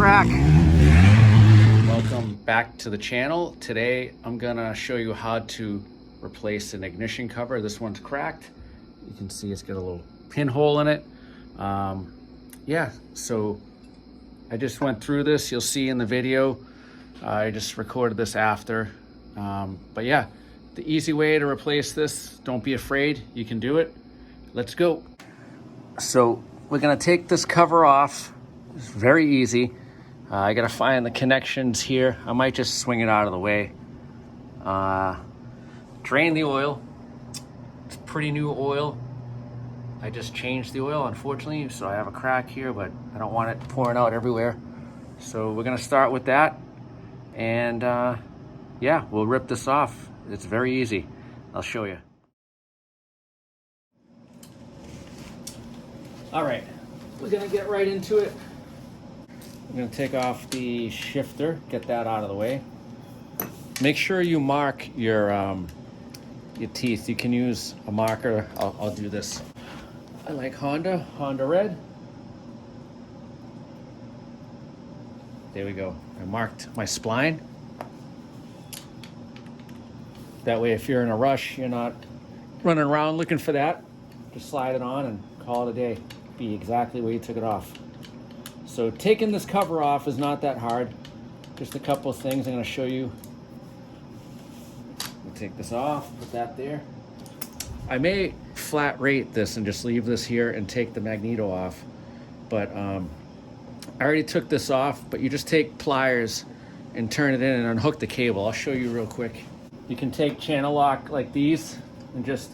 crack. Welcome back to the channel. Today I'm gonna show you how to replace an ignition cover. This one's cracked. You can see it's got a little pinhole in it. Yeah, so I just went through this. You'll see in the video. I just recorded this after. But yeah, the easy way to replace this, don't be afraid, you can do it. Let's go. So we're gonna take this cover off. It's very easy. I gotta find the connections here. I might just swing it out of the way. Drain the oil. It's pretty new oil. I just changed the oil, unfortunately, so I have a crack here, but I don't want it pouring out everywhere. So we're gonna start with that. And yeah, we'll rip this off. It's very easy. I'll show you. All right, we're gonna get right into it. I'm gonna take off the shifter, get that out of the way. Make sure you mark your teeth. You can use a marker. I'll do this. I like Honda Red. There we go. I marked my spline. That way, if you're in a rush, you're not running around looking for that. Just slide it on and call it a day. Be exactly where you took it off. So taking this cover off is not that hard. Just a couple of things I'm going to show you. We'll take this off, put that there. I may flat rate this and just leave this here and take the magneto off. But I already took this off, but you just take pliers and turn it in and unhook the cable. I'll show you real quick. You can take channel lock like these and just,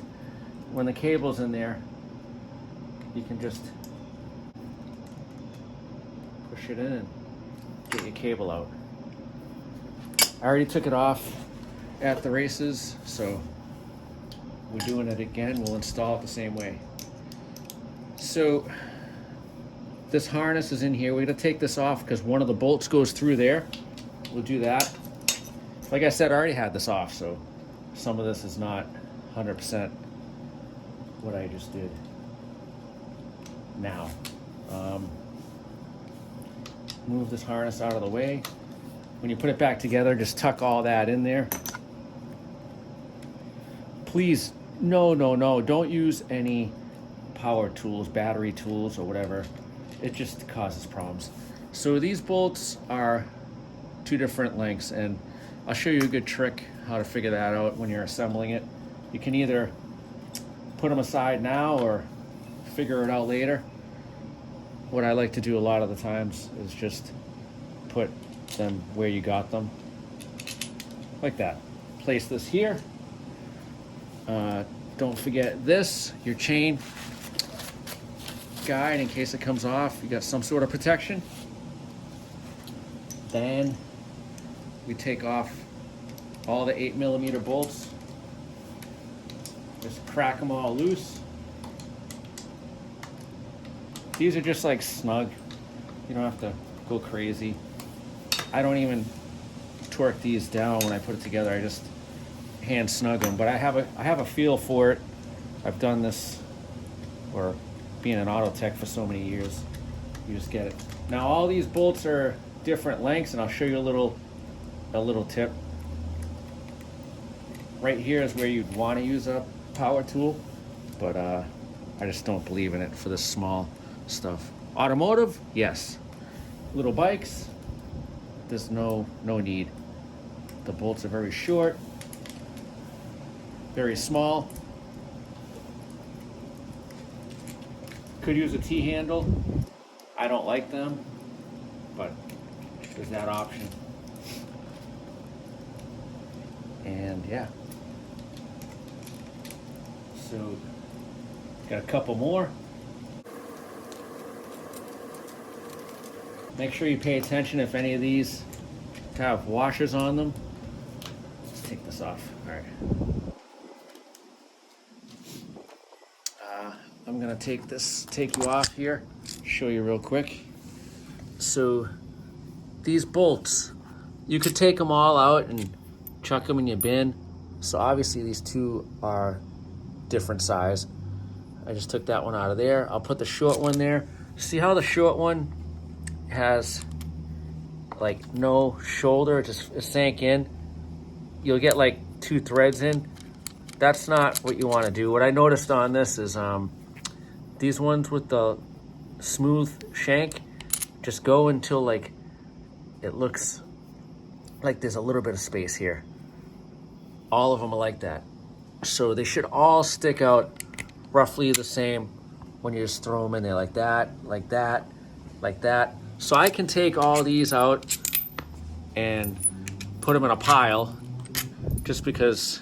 when the cable's in there, you can just push it in and get your cable out. I already took it off at the races, so we're doing it again. We'll install it the same way. So this harness is in here. We're gonna take this off because one of the bolts goes through there. We'll do that. Like I said, I already had this off, so some of this is not 100% what I just did. Now, move this harness out of the way. When you put it back together, just tuck all that in there. Please, no, don't use any power tools, battery tools, or whatever. It just causes problems. So these bolts are two different lengths, and I'll show you a good trick how to figure that out when you're assembling it. You can either put them aside now or figure it out later. What I like to do a lot of the times is just put them where you got them, like that. Place this here. Don't forget this, your chain guide, in case it comes off, you got some sort of protection. Then we take off all the 8mm bolts. Just crack them all loose. These are just like snug. You don't have to go crazy. I don't even torque these down when I put it together. I just hand snug them. But I have a feel for it. I've done this, or being an auto tech for so many years. You just get it. Now all these bolts are different lengths, and I'll show you a little tip. Right here is where you'd want to use a power tool, but I just don't believe in it for this small stuff. Automotive, yes. Little bikes, there's no need. The bolts are very short, very small. Could use a T-handle. I don't like them, but there's that option. And yeah. So, got a couple more. Make sure you pay attention if any of these have washers on them. Let's take this off. All right. I'm gonna take you off here, show you real quick. So these bolts, you could take them all out and chuck them in your bin. So obviously these two are different size. I just took that one out of there. I'll put the short one there. See how the short one has like no shoulder, it just sank in. You'll get like 2 threads in. That's not what you want to do. What I noticed on this is these ones with the smooth shank, just go until like it looks like there's a little bit of space here. All of them are like that. So they should all stick out roughly the same when you just throw them in there like that, like that, like that. So I can take all these out and put them in a pile just because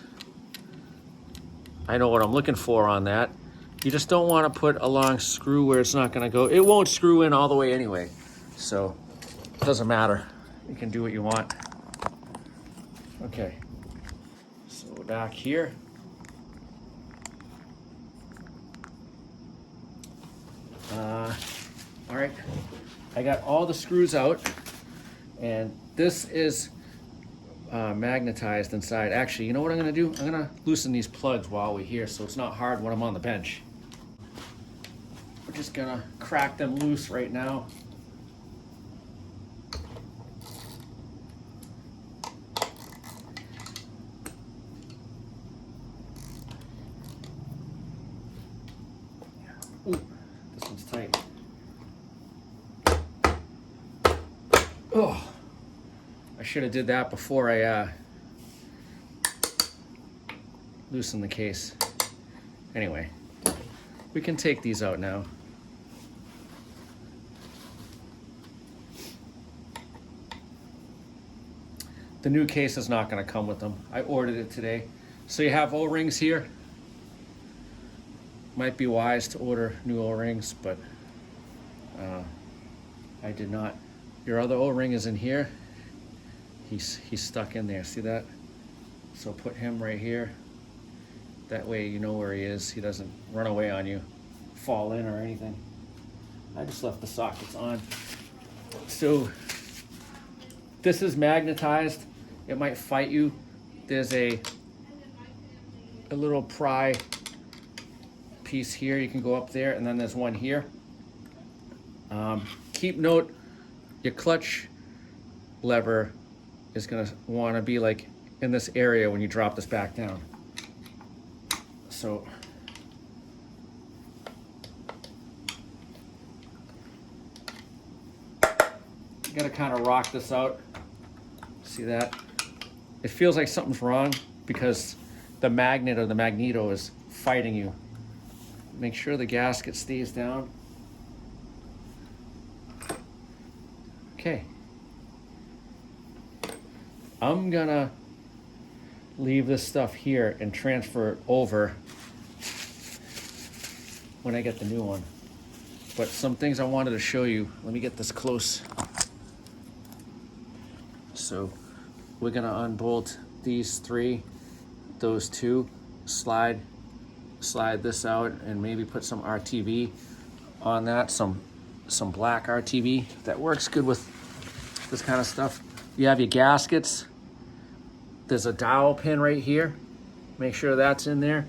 I know what I'm looking for on that. You just don't want to put a long screw where it's not going to go. It won't screw in all the way anyway. So it doesn't matter. You can do what you want. Okay. So we're back here. All right. I got all the screws out, and this is magnetized inside. Actually, you know what I'm gonna do? I'm gonna loosen these plugs while we're here so it's not hard when I'm on the bench. We're just gonna crack them loose right now. Ooh, this one's tight. Oh, I should have did that before I loosened the case. Anyway, we can take these out now. The new case is not going to come with them. I ordered it today. So you have O-rings here. Might be wise to order new O-rings, but I did not. Your other O-ring is in here. He's stuck in there. See that? So put him right here. That way you know where he is. He doesn't run away on you, fall in or anything. I just left the sockets on. So this is magnetized. It might fight you. There's a little pry piece here. You can go up there, and then there's one here. Keep note, your clutch lever is gonna wanna be like in this area when you drop this back down. So you gotta kind of rock this out. See that? It feels like something's wrong because the magnet or the magneto is fighting you. Make sure the gasket stays down. Okay. I'm gonna leave this stuff here and transfer it over when I get the new one. But some things I wanted to show you. Let me get this close. So we're gonna unbolt these 3, those 2, slide this out, and maybe put some RTV on that, some black RTV that works good with this kind of stuff. You have your gaskets. There's a dowel pin right here. Make sure that's in there,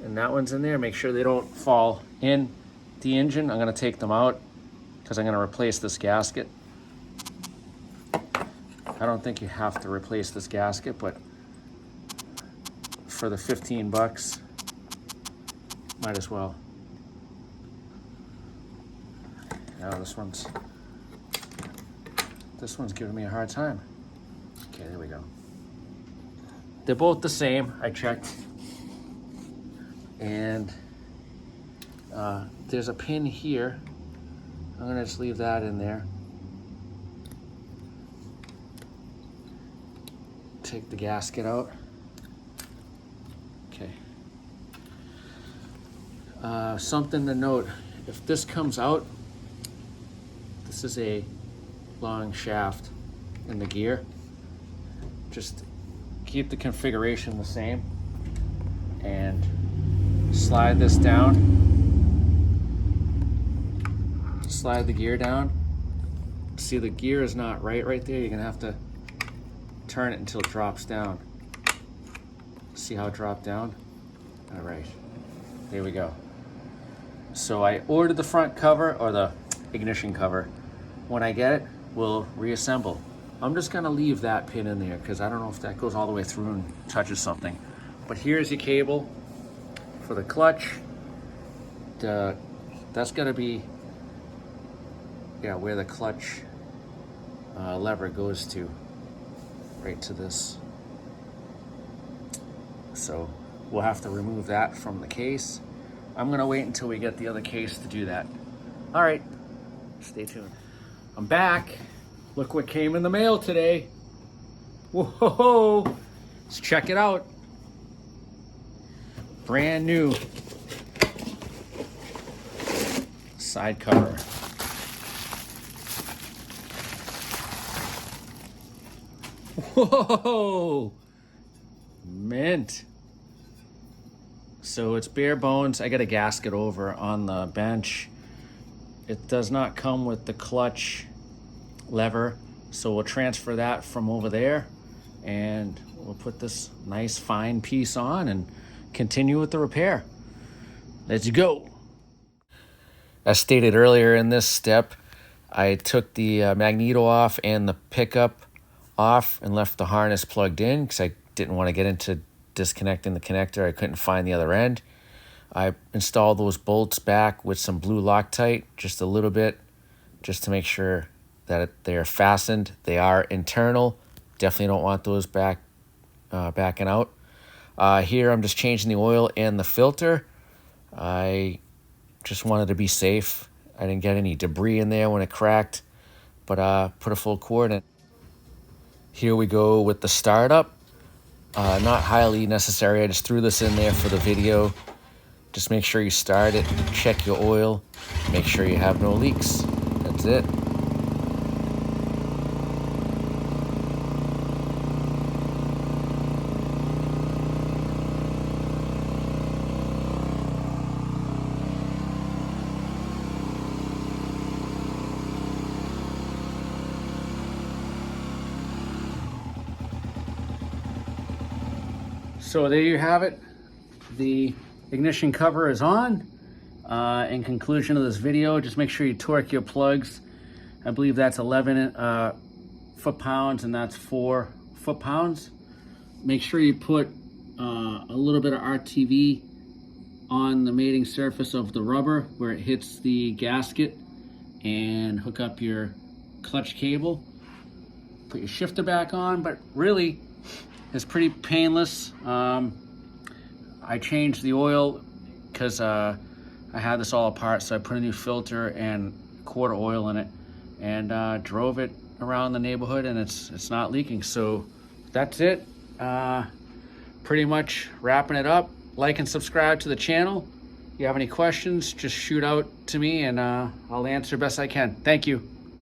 and that one's in there. Make sure they don't fall in the engine. I'm gonna take them out because I'm gonna replace this gasket. I don't think you have to replace this gasket, but for the 15 bucks, might as well. Now this one's giving me a hard time. Okay, there we go. They're both the same, I checked. And there's a pin here. I'm gonna just leave that in there. Take the gasket out. Okay. Something to note, if this comes out, this is a long shaft in the gear. Just keep the configuration the same and slide this down. Slide the gear down. See, the gear is not right there. You're gonna have to turn it until it drops down. See how it dropped down? All right, there we go. So I ordered the front cover, or the ignition cover. When I get it, we'll reassemble. I'm just gonna leave that pin in there because I don't know if that goes all the way through and touches something. But here's your cable for the clutch. That's gonna be, yeah, where the clutch lever goes to, right to this. So we'll have to remove that from the case. I'm gonna wait until we get the other case to do that. All right, stay tuned. I'm back. Look what came in the mail today. Whoa, let's check it out. Brand new side cover. Whoa, mint. So it's bare bones. I got a gasket over on the bench. It does not come with the clutch lever, so we'll transfer that from over there and we'll put this nice fine piece on and continue with the repair. Let's go. As stated earlier in this step, I took the magneto off and the pickup off and left the harness plugged in because I didn't want to get into disconnecting the connector. I couldn't find the other end. I installed those bolts back with some blue Loctite, just a little bit, just to make sure that they are fastened. They are internal. Definitely don't want those backing out. Here I'm just changing the oil and the filter. I just wanted to be safe. I didn't get any debris in there when it cracked, but put a full cord in. Here we go with the startup. Not highly necessary. I just threw this in there for the video. Just make sure you start it, check your oil, make sure you have no leaks. That's it. So there you have it. The ignition cover is on. In conclusion of this video, just make sure you torque your plugs. I believe that's 11 foot-pounds and that's 4 foot-pounds. Make sure you put a little bit of RTV on the mating surface of the rubber where it hits the gasket and hook up your clutch cable. Put your shifter back on, but really it's pretty painless. I changed the oil because I had this all apart, so I put a new filter and quarter oil in it and drove it around the neighborhood, and it's not leaking. So that's it. Pretty much wrapping it up. Like and subscribe to the channel. If you have any questions, just shoot out to me and I'll answer best I can. Thank you.